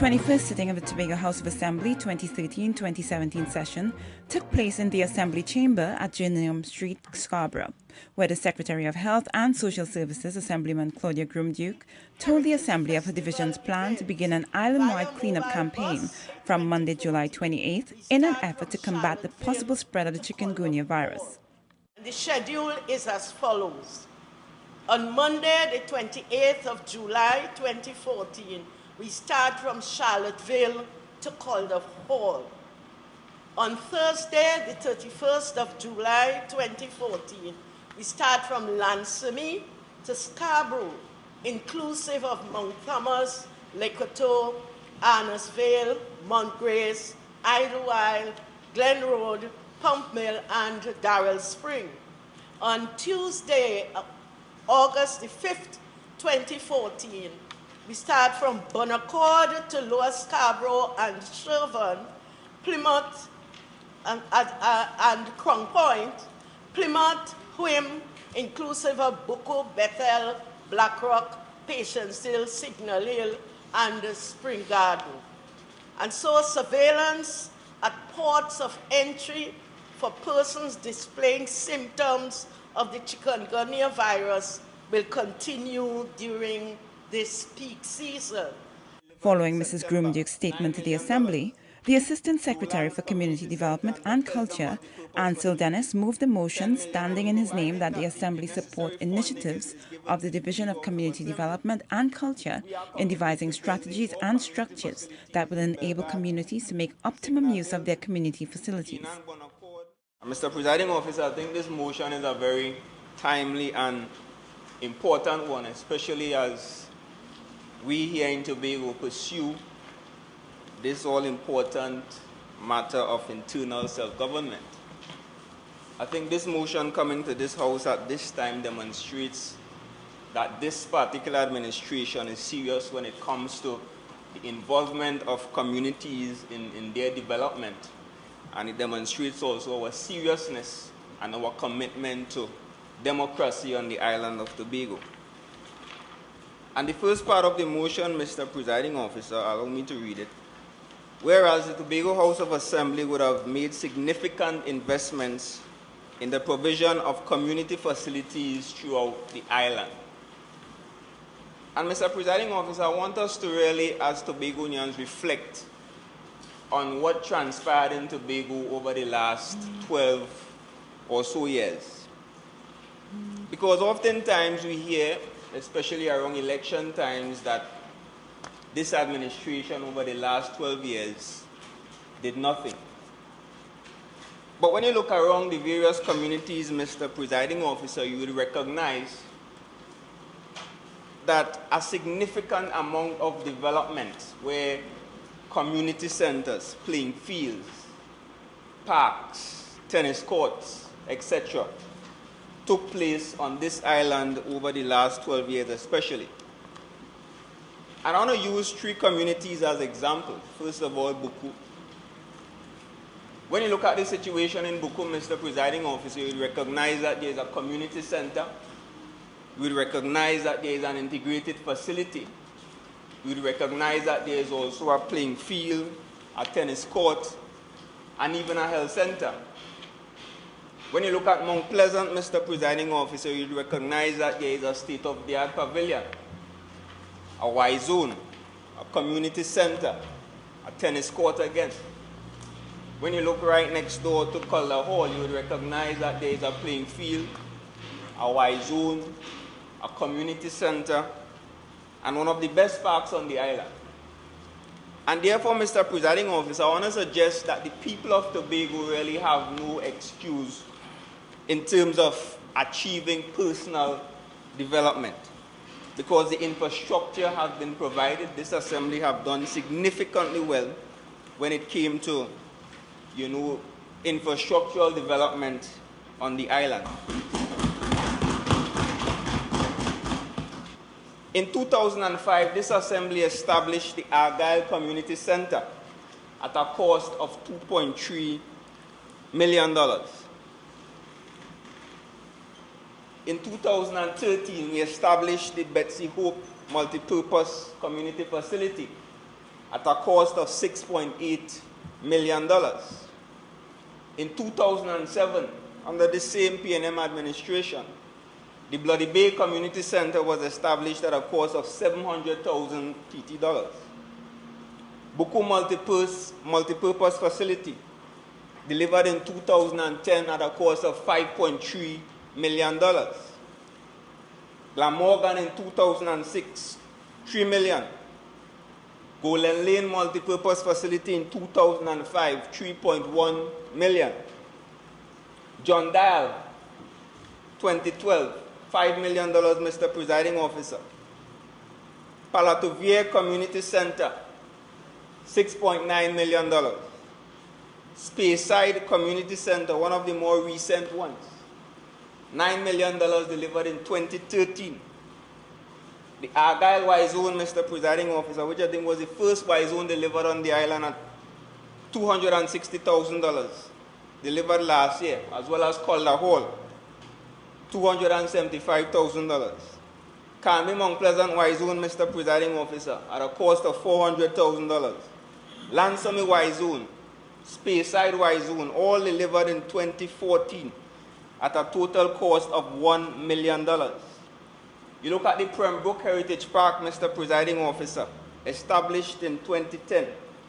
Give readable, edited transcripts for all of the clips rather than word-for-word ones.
21st sitting of the Tobago House of Assembly 2013-2017 session took place in the Assembly Chamber at Gillingham Street, Scarborough, where the Secretary of Health and Social Services, Assemblyman Claudia Groom-Duke, told the Assembly of her division's plan to begin an island-wide cleanup campaign from Monday, July 28th in an effort to combat the possible spread of the chikungunya virus. The schedule is as follows. On Monday, the 28th of July 2014, we start from Charlottesville to Calder Hall. On Thursday, the 31st of July 2014, we start from Lansemy to Scarborough, inclusive of Mount Thomas, Lecoteau, Arnesville, Mount Grace, Idlewild, Glen Road, Pump Mill, and Darrell Spring. On Tuesday, August the 5th, 2014, we start from Bonaccord to Lower Scarborough and Sherburne, Plymouth and Crown Point, Plymouth, Whim, inclusive of Bucko, Bethel, Blackrock, Patience Hill, Signal Hill, and Spring Garden. And so surveillance at ports of entry for persons displaying symptoms of the chikungunya virus will continue during this peak season. Following Mrs. Groom-Duke's statement to the Assembly, the Assistant Secretary for Community Development and Culture, Ansel Dennis, moved a motion standing in his name that the Assembly support initiatives of the Division of Community Development and Culture in devising strategies and structures that will enable communities to make optimum use of their community facilities. Mr. Presiding Officer, I think this motion is a very timely and important one, especially as we here in Tobago pursue this all-important matter of internal self-government. I think this motion coming to this House at this time demonstrates that this particular administration is serious when it comes to the involvement of communities in their development. And it demonstrates also our seriousness and our commitment to democracy on the island of Tobago. And the first part of the motion, Mr. Presiding Officer, allow me to read it. Whereas the Tobago House of Assembly would have made significant investments in the provision of community facilities throughout the island. And Mr. Presiding Officer, I want us to really, as Tobagonians, reflect on what transpired in Tobago over the last 12 or so years. Because oftentimes we hear, especially around election times, that this administration over the last 12 years did nothing. But when you look around the various communities, Mr. Presiding Officer, you will recognize that a significant amount of development where community centers, playing fields, parks, tennis courts, etc., took place on this island over the last 12 years especially. And I want to use three communities as examples. First of all, Bucko. When you look at the situation in Bucko, Mr. Presiding Officer, you will recognize that there is a community center. You will recognize that there is an integrated facility. You will recognize that there is also a playing field, a tennis court, and even a health center. When you look at Mount Pleasant, Mr. Presiding Officer, you will recognize that there is a state-of-the-art pavilion, a Y zone, a community center, a tennis court again. When you look right next door to Calder Hall, you will recognize that there is a playing field, a Y zone, a community center, and one of the best parks on the island. And therefore, Mr. Presiding Officer, I want to suggest that the people of Tobago really have no excuse in terms of achieving personal development, because the infrastructure has been provided. This Assembly have done significantly well when it came to, infrastructural development on the island. In 2005, this Assembly established the Argyle Community Center at a cost of $2.3 million. In 2013, we established the Betsy Hope Multipurpose Community Facility at a cost of $6.8 million. In 2007, under the same P&M administration, the Bloody Bay Community Center was established at a cost of $700,000 TT. Buku multipurpose facility delivered in 2010 at a cost of $5.3 million. Glamorgan in 2006, $3 million. Golden Lane multipurpose facility in 2005, $3.1 million. John Dial, 2012, $5 million, Mr. Presiding Officer. Palatovier Community Center, $6.9 million. Speyside Community Center, one of the more recent ones, $9 million delivered in 2013. The Argyle Y-Zone, Mr. Presiding Officer, which I think was the first Y-Zone delivered on the island at $260,000, delivered last year, as well as Calder Hall, $275,000. Canby Mount Pleasant Y-Zone, Mr. Presiding Officer, at a cost of $400,000. Lansome Y-Zone, Speyside Y-Zone, all delivered in 2014 at a total cost of $1 million. You look at the Pembroke Heritage Park, Mr. Presiding Officer, established in 2010,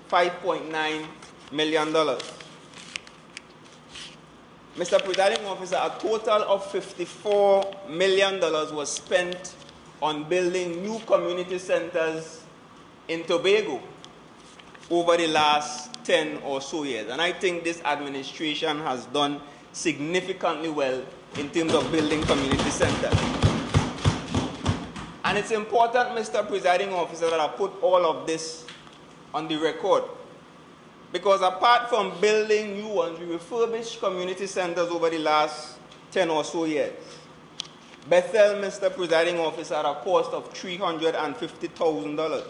$5.9 million. Mr. Presiding Officer, a total of $54 million was spent on building new community centers in Tobago over the last 10 or so years. And I think this administration has done significantly well in terms of building community centers. And it's important, Mr. Presiding Officer, that I put all of this on the record. Because apart from building new ones, we refurbished community centers over the last 10 or so years. Bethel, Mr. Presiding Officer, at a cost of $350,000.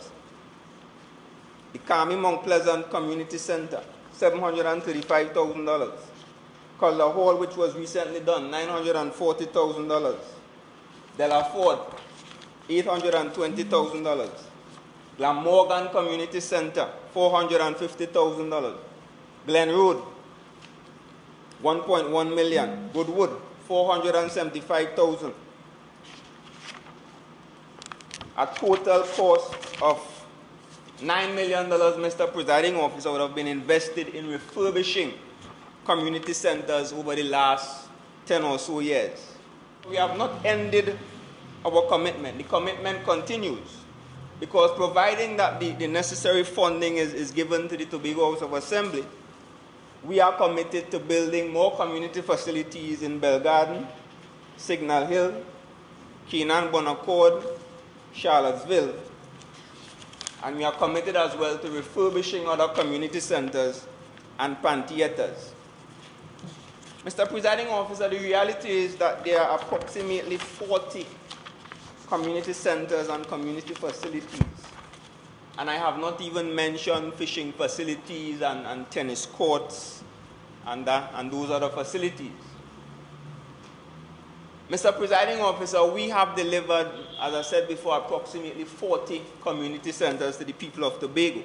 The Canby Mount Pleasant Community Center, $735,000. Calder Hall, which was recently done, $940,000. Delaford, $820,000. Glamorgan Community Center, $450,000. Glen Road, $1.1 million. Goodwood, $475,000. A total cost of $9 million, Mr. Presiding Officer, would have been invested in refurbishing community centers over the last 10 or so years. We have not ended our commitment. The commitment continues, because providing that the necessary funding is given to the Tobago House of Assembly, we are committed to building more community facilities in Belgarden, Signal Hill, Keenan Bonaccord, Charlottesville, and we are committed as well to refurbishing other community centers and pantheaters. Mr. Presiding Officer, the reality is that there are approximately 40 community centers and community facilities. And I have not even mentioned fishing facilities and tennis courts and those other facilities. Mr. Presiding Officer, we have delivered, as I said before, approximately 40 community centers to the people of Tobago.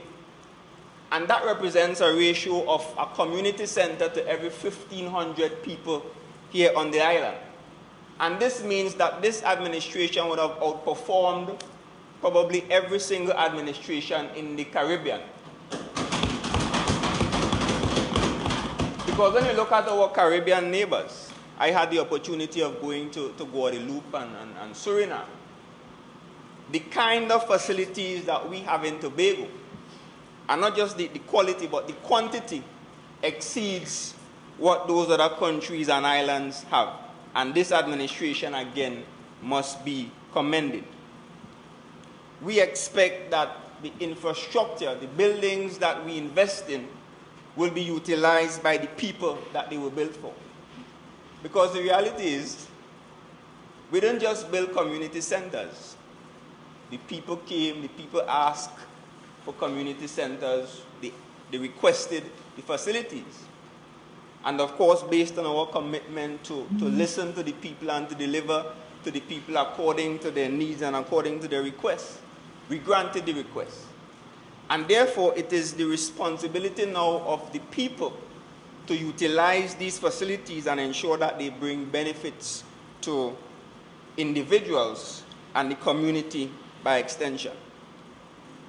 And that represents a ratio of a community center to every 1,500 people here on the island. And this means that this administration would have outperformed probably every single administration in the Caribbean. Because when you look at our Caribbean neighbors, I had the opportunity of going to Guadeloupe and Suriname. The kind of facilities that we have in Tobago, and not just the quality, but the quantity, exceeds what those other countries and islands have. And this administration, again, must be commended. We expect that the infrastructure, the buildings that we invest in, will be utilized by the people that they were built for. Because the reality is, we didn't just build community centers. The people came, the people asked for community centers, they requested the facilities. And of course, based on our commitment to listen to the people and to deliver to the people according to their needs and according to their requests, we granted the request. And therefore, it is the responsibility now of the people to utilize these facilities and ensure that they bring benefits to individuals and the community by extension.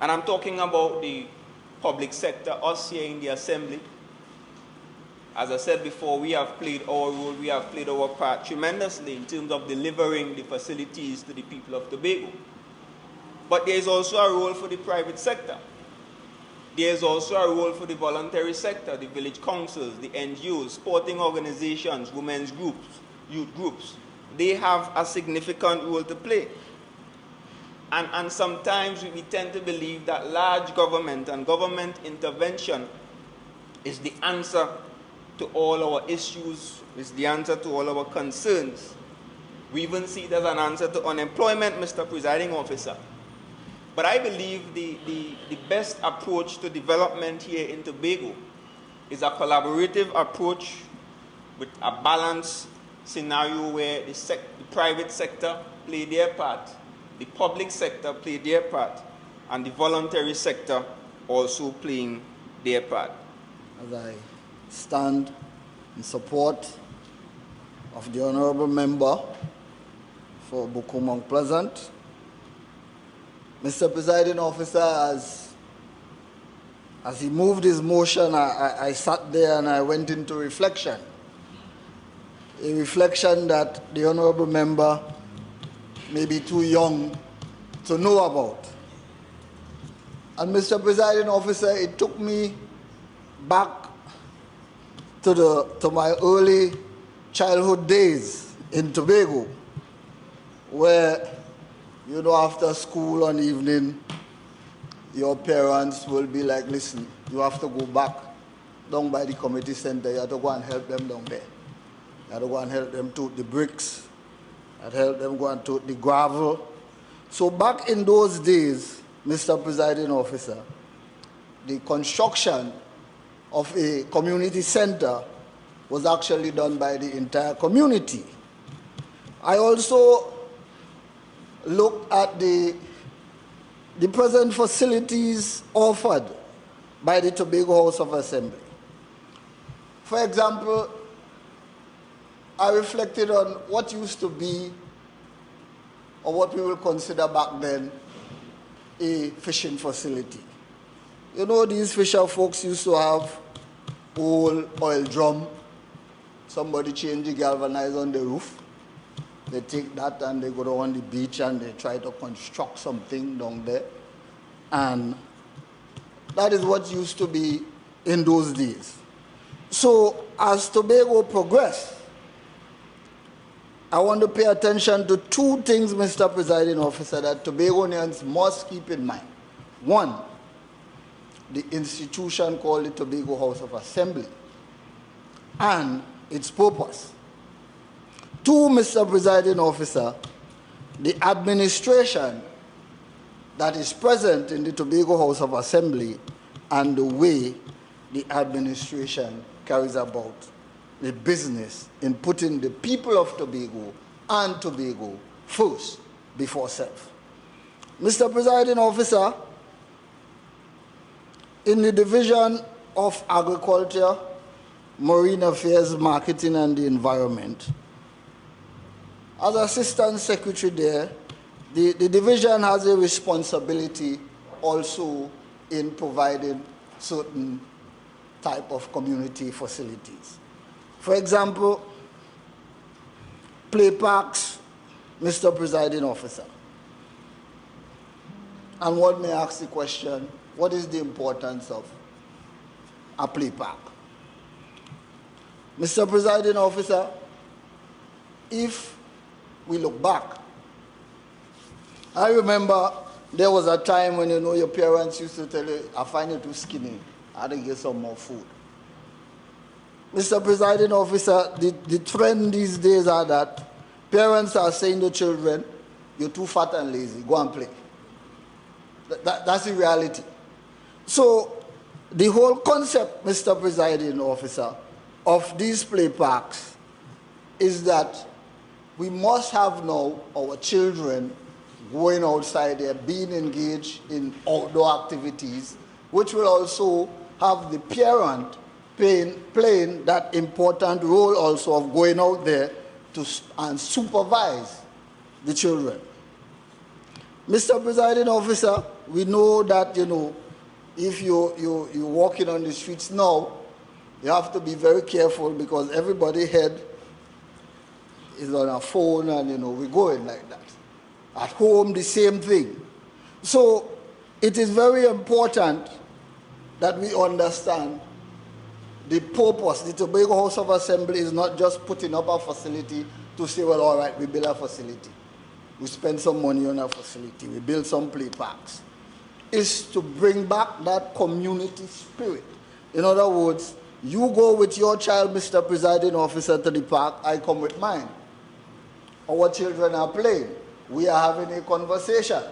And I'm talking about the public sector, us here in the Assembly. As I said before, we have played our role, we have played our part tremendously in terms of delivering the facilities to the people of Tobago. But there is also a role for the private sector. There is also a role for the voluntary sector, the village councils, the NGOs, sporting organizations, women's groups, youth groups. They have a significant role to play. And sometimes we tend to believe that large government and government intervention is the answer to all our issues, is the answer to all our concerns. We even see it as an answer to unemployment, Mr. Presiding Officer. But I believe the best approach to development here in Tobago is a collaborative approach with a balanced scenario where the private sector play their part, the public sector play their part, and the voluntary sector also playing their part. As I stand in support of the Honourable Member for Buku Mount Pleasant, Mr. Presiding Officer, as he moved his motion, I sat there and I went into reflection. A reflection that the Honourable Member may be too young to know about. And Mr. Presiding Officer, it took me back to my early childhood days in Tobago, where, you know, after school one evening, your parents will be like, listen, you have to go back down by the community center. You have to go and help them down there. You have to go and help them tote the bricks. You have to help them go and tote the gravel. So back in those days, Mr. Presiding Officer, the construction of a community center was actually done by the entire community. I also looked at the present facilities offered by the Tobago House of Assembly. For example, I reflected on what used to be, or what we will consider back then, a fishing facility. You know, these fisher folks used to have old oil drum. Somebody change the galvanizer on the roof. They take that and they go down on the beach and they try to construct something down there. And that is what used to be in those days. So as Tobago progressed, I want to pay attention to two things, Mr. Presiding Officer, that Tobagonians must keep in mind. One, the institution called the Tobago House of Assembly and its purpose. Two, Mr. Presiding Officer, the administration that is present in the Tobago House of Assembly and the way the administration carries about the business in putting the people of Tobago and Tobago first before self. Mr. Presiding Officer, in the Division of Agriculture, Marine Affairs, Marketing and the Environment, as Assistant Secretary there, the division has a responsibility also in providing certain type of community facilities. For example, play parks, Mr. Presiding Officer. And one may ask the question, what is the importance of a play park? Mr. Presiding Officer, if we look back, I remember there was a time when, you know, your parents used to tell you, I find you too skinny, I had to get some more food. Mr. Presiding Officer, the trend these days are that parents are saying to children, you're too fat and lazy, go and play. That's the reality. So the whole concept, Mr. Presiding Officer, of these play parks is that we must have now our children going outside there, being engaged in outdoor activities, which will also have the parent playing that important role also of going out there and supervise the children. Mr. Presiding Officer, we know that, if you're walking on the streets now, you have to be very careful because everybody's head is on a phone and, we're going like that. At home, the same thing. So it is very important that we understand the purpose. The Tobago House of Assembly is not just putting up a facility to say, well, all right, we build a facility. We spend some money on a facility. We build some play parks. It's to bring back that community spirit. In other words, you go with your child, Mr. Presiding Officer, to the park, I come with mine. Our children are playing. We are having a conversation.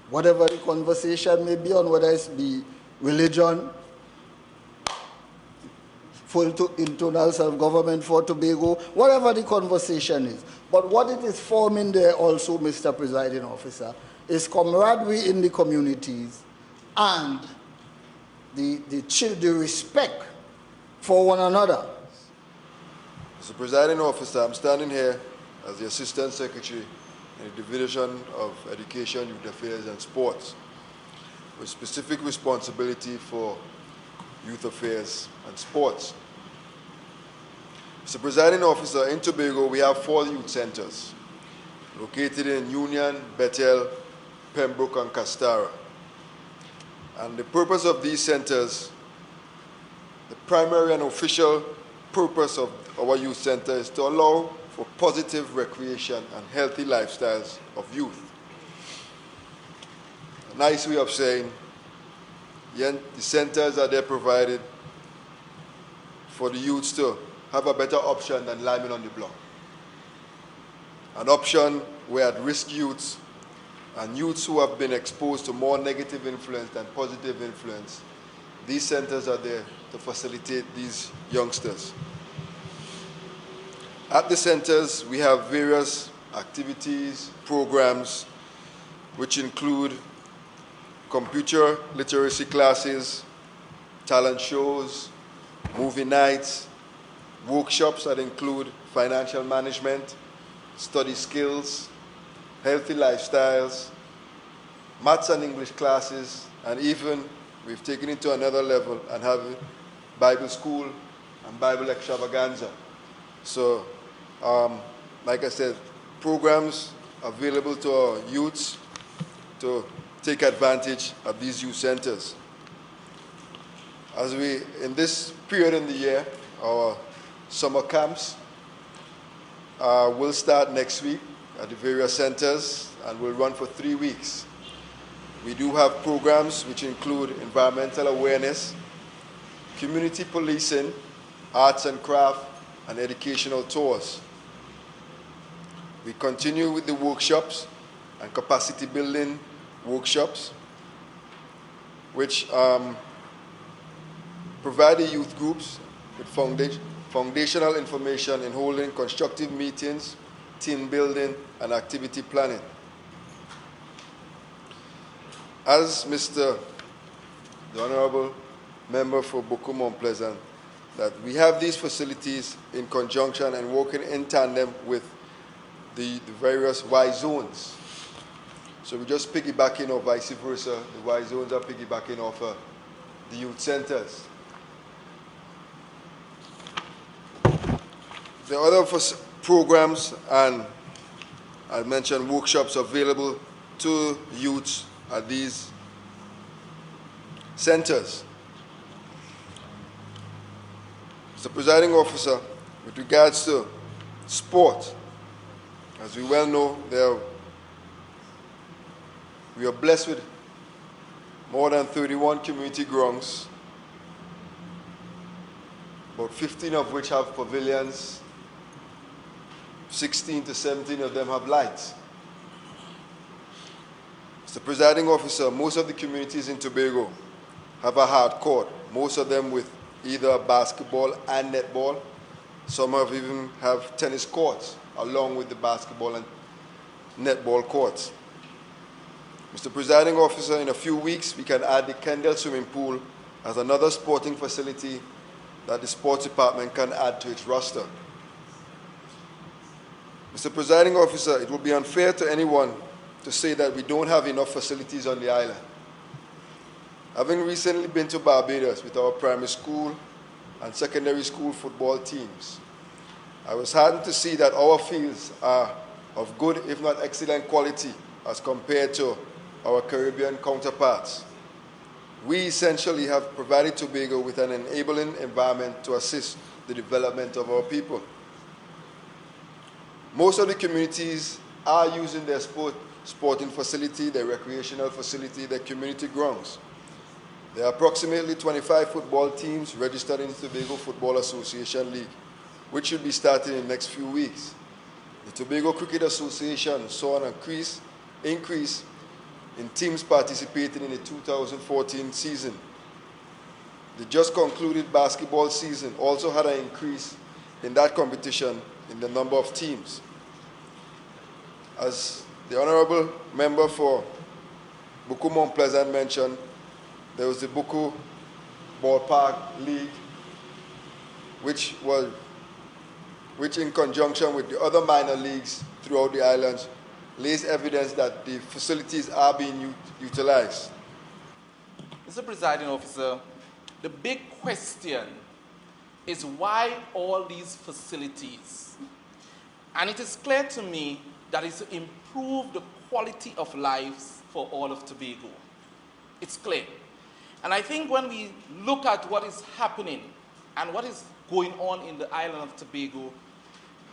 Whatever the conversation may be on, whether it's be religion, full internal self-government for Tobago, whatever the conversation is. But what it is forming there also, Mr. Presiding Officer, is camaraderie in the communities and the respect for one another. Mr. Presiding Officer, I'm standing here as the Assistant Secretary in the Division of Education, Youth Affairs and Sports, with specific responsibility for youth affairs and sports. Mr. Presiding Officer, in Tobago we have 4 youth centers located in Union, Bethel, Pembroke and Castara. And the purpose of these centers, the primary and official purpose of our youth center is to allow for positive recreation and healthy lifestyles of youth. A nice way of saying, the centers are there provided for the youths to have a better option than lying on the block. An option where at-risk youths and youths who have been exposed to more negative influence than positive influence, these centers are there to facilitate these youngsters. At the centers, we have various activities, programs, which include computer literacy classes, talent shows, movie nights, workshops that include financial management, study skills, healthy lifestyles, maths and English classes, and even we've taken it to another level and have Bible school and Bible extravaganza. So, like I said, programs available to our youths to take advantage of these youth centers. As in this period in the year, our summer camps will start next week at the various centers and will run for 3 weeks. We do have programs which include environmental awareness, community policing, arts and craft, and educational tours. We continue with the workshops and capacity building workshops, which provide the youth groups with foundational information in holding constructive meetings, team building, and activity planning. As the Honorable Member for Boku-Mount Pleasant, that we have these facilities in conjunction and working in tandem with the various Y zones. So we're just piggybacking or vice versa. The Y zones are piggybacking off the youth centers. The other programs and I mentioned workshops available to youths at these centers. Mr. Presiding Officer, with regards to sport, as we well know, we are blessed with more than 31 community grounds, about 15 of which have pavilions, 16 to 17 of them have lights. Mr. Presiding Officer, most of the communities in Tobago have a hard court, most of them with either basketball and netball. Some even have tennis courts along with the basketball and netball courts. Mr. Presiding Officer, in a few weeks, we can add the Kendall swimming pool as another sporting facility that the sports department can add to its roster. Mr. Presiding Officer, it would be unfair to anyone to say that we don't have enough facilities on the island. Having recently been to Barbados with our primary school and secondary school football teams, I was heartened to see that our fields are of good, if not excellent quality as compared to our Caribbean counterparts. We essentially have provided Tobago with an enabling environment to assist the development of our people. Most of the communities are using their sporting facility, their recreational facility, their community grounds. There are approximately 25 football teams registered in the Tobago Football Association League, which should be starting in the next few weeks. The Tobago Cricket Association saw an increase in teams participating in the 2014 season. The just concluded basketball season also had an increase in that competition in the number of teams. As the Honorable Member for Buku Mount Pleasant mentioned, there was the Buku Ballpark League, which in conjunction with the other minor leagues throughout the islands, lays evidence that the facilities are being utilized. Mr. Presiding Officer, the big question is why all these facilities? And it is clear to me that it's to improve the quality of lives for all of Tobago. It's clear. And I think when we look at what is happening and what is going on in the island of Tobago,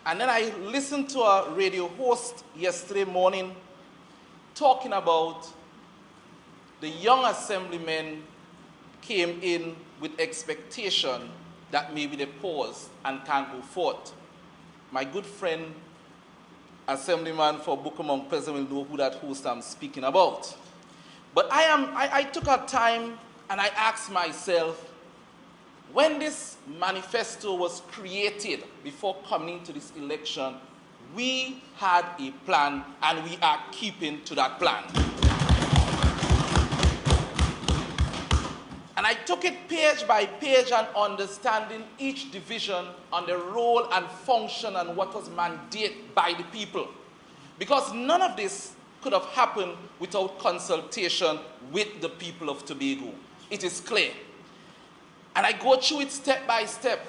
and then I listened to a radio host yesterday morning talking about the young assemblymen came in with expectation that maybe they pause and can't go forth. My good friend, Assemblyman for Buku Mount Pleasant, will know who that host I'm speaking about. But I took a time and I asked myself, when this manifesto was created before coming to this election, we had a plan and we are keeping to that plan. And I took it page by page and understanding each division on the role and function and what was mandated by the people. Because none of this could have happened without consultation with the people of Tobago. It is clear. And I go through it step by step.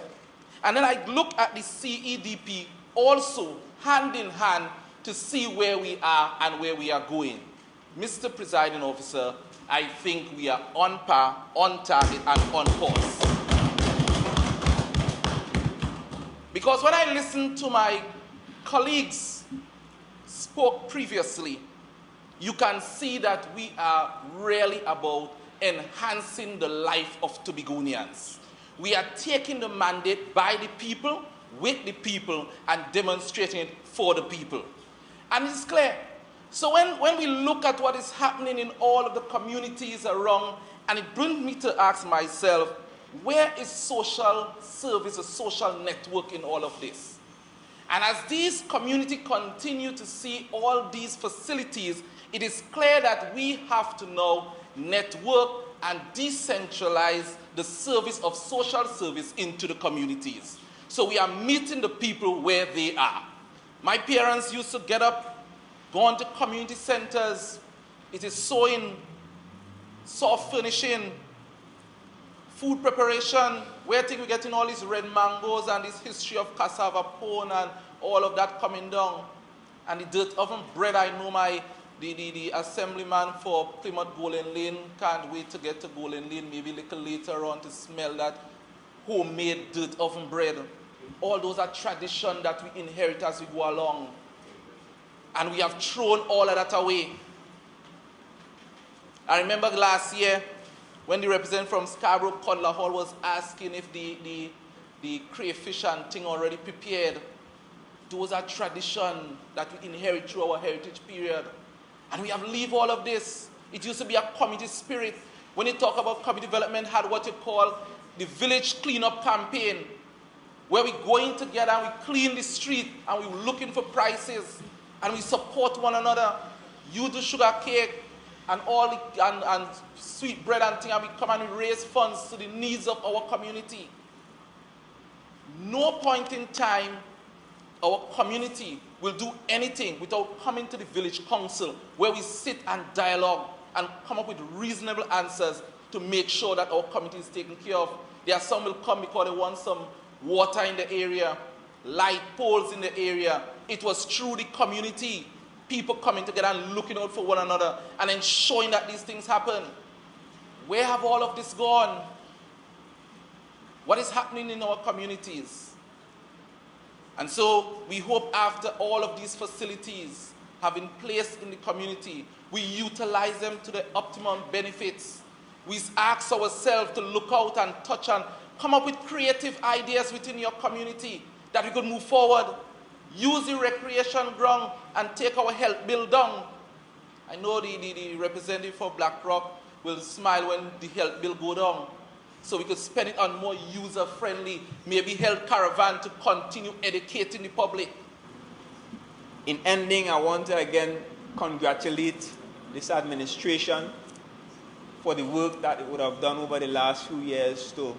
And then I look at the CEDP also hand in hand to see where we are and where we are going. Mr. Presiding Officer, I think we are on par, on target, and on course. Because when I listen to my colleagues spoke previously, you can see that we are really about enhancing the life of Tobagonians. We are taking the mandate by the people, with the people, and demonstrating it for the people. And it's clear. So when we look at what is happening in all of the communities around, and it brings me to ask myself, where is social service, a social network in all of this? And as these communities continue to see all these facilities, it is clear that we have to now network and decentralize the service of social service into the communities. So we are meeting the people where they are. My parents used to get up, go on to community centers. It is sewing, soft furnishing, food preparation. Where I think we're getting all these red mangoes and this history of cassava pone and all of that coming down. And the dirt oven bread, I know the assemblyman for Plymouth Golden Lane can't wait to get to Golden Lane, maybe a little later on to smell that homemade dirt oven bread. All those are traditions that we inherit as we go along. And we have thrown all of that away. I remember last year when the representative from Scarborough Codler Hall was asking if the crayfish and thing already prepared. Those are traditions that we inherit through our heritage period. And we have leave all of this. It used to be a community spirit. When you talk about community development, had what you call the village cleanup campaign, where we go in together and we clean the street and we're looking for prices and we support one another. You do sugar cake and all the, and sweet bread and things, and we come and we raise funds to the needs of our community. No point in time our community will do anything without coming to the village council, where we sit and dialogue and come up with reasonable answers to make sure that our community is taken care of. There are some will come because they want some water in the area, light poles in the area. It was through the community, people coming together and looking out for one another and ensuring that these things happen. Where have all of this gone? What is happening in our communities? And so we hope after all of these facilities have been placed in the community, we utilize them to the optimum benefits. We ask ourselves to look out and touch and come up with creative ideas within your community that we could move forward. Use the recreation ground and take our health bill down. I know the representative for BlackRock will smile when the health bill go down. So we could spend it on more user-friendly, maybe health caravan to continue educating the public. In ending, I want to again congratulate this administration for the work that it would have done over the last few years to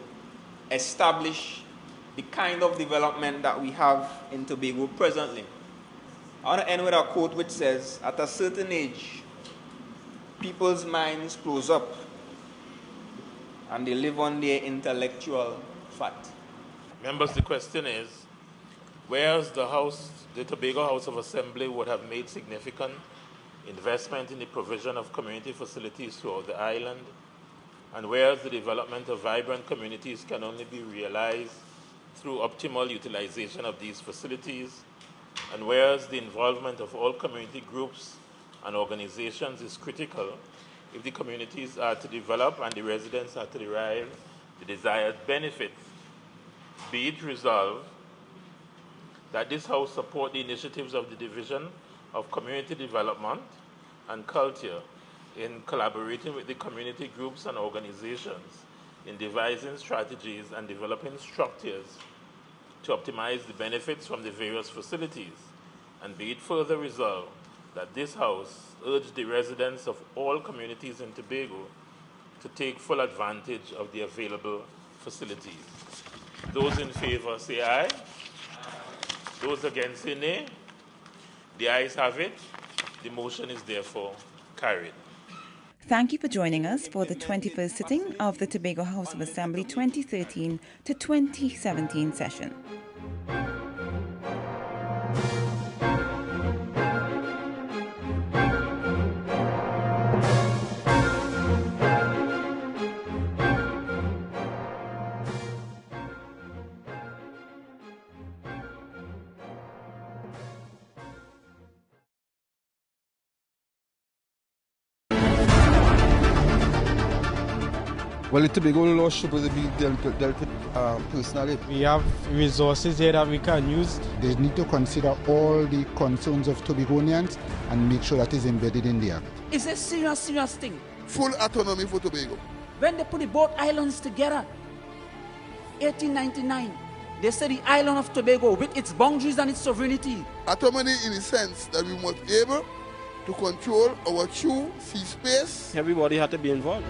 establish the kind of development that we have in Tobago presently. I want to end with a quote which says, at a certain age, people's minds close up and they live on their intellectual fat. Members, the question is, whereas the Tobago House of Assembly would have made significant investment in the provision of community facilities throughout the island, and whereas the development of vibrant communities can only be realized through optimal utilization of these facilities, and whereas the involvement of all community groups and organizations is critical if the communities are to develop and the residents are to derive the desired benefits, be it resolved that this House support the initiatives of the Division of Community Development and Culture in collaborating with the community groups and organizations in devising strategies and developing structures to optimize the benefits from the various facilities, and be it further resolved that this House urge the residents of all communities in Tobago to take full advantage of the available facilities. Those in favor say aye. Those against say nay. The ayes have it. The motion is therefore carried. Thank you for joining us for the 21st sitting of the Tobago House of Assembly 2013 to 2017 session. Well, the Tobago law is supposed to be dealt with personally. We have resources here that we can use. They need to consider all the concerns of Tobagonians and make sure that is embedded in the Act. It's a serious thing. Full autonomy for Tobago. When they put the both islands together, 1899, they said the island of Tobago with its boundaries and its sovereignty. Autonomy in the sense that we must be able to control our true sea space. Everybody had to be involved.